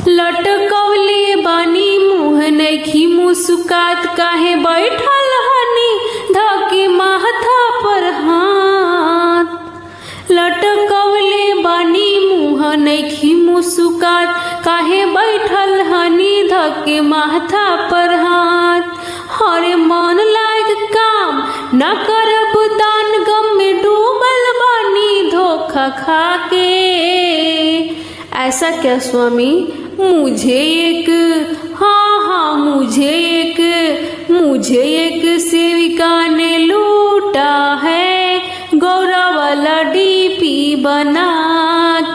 लटकवले बानी मुँह नइखी मुस्कात, काहे बैठल हनी धके माथा पर हाथ। लटकवले बानी मुँह नइखी मुस्कात, काहे बैठल हनी धके माथा पर हाथ। हरे मन लायक काम न करब दान, गम में डूबल बानी धोखा खाके। ऐसा क्या स्वामी, मुझे एक मुझे एक सेविका ने लूटा है, गौरा वाला डीपी बना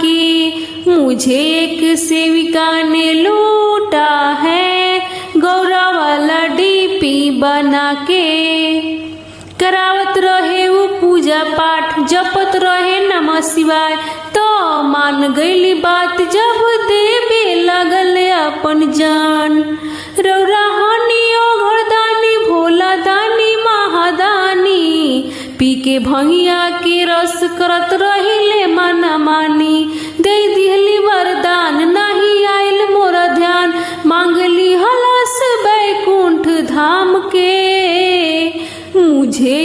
के। मुझे एक सेविका ने लूटा है, गौरा वाला डीपी बना के। करावत रहे वो पूजा पाठ, जपत रहे नमः शिवाय, तो मान गईली बात जब देवे लगल अपन जान। रौरा हनी ओघरदानी, भोला दानी महादानी, पी के भंगिया के रस करत रहिले मना मानी। दे दिहली वरदान, नहीं आइल मोरा ध्यान, मांगली हलस बैकुंठ धाम के। मुझे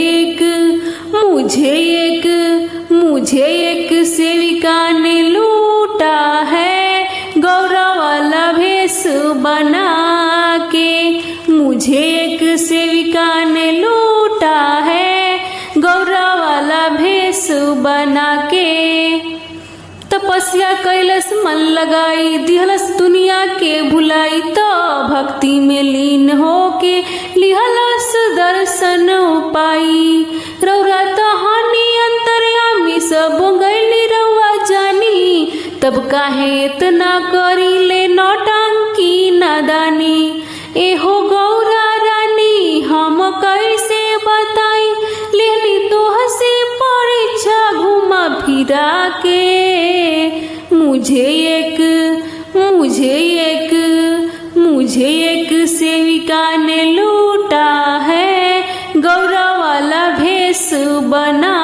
एक सेविका ने लूटा है, गौरा वाला भेष बना के। मुझे एक सेविका ने लूटा है, गौरा वाला भेष बना के। तपस्या कैलस मन लगाई, दिहलस दुनिया के भुलाई, तो भक्ति में लीन होके लिहलस दर्शन पाई। रौरा तहानी अंतर्यामी, सब गईली रउआ जानी, तब काहे इतना करी ले नौटंकी नादानी। एहो गौरा रानी हम कैसे बताई, लेनी तोह से परीक्षा घुमा फिरा के। मुझे एक सेविका ने लूटा है, गौरा वाला भेष बना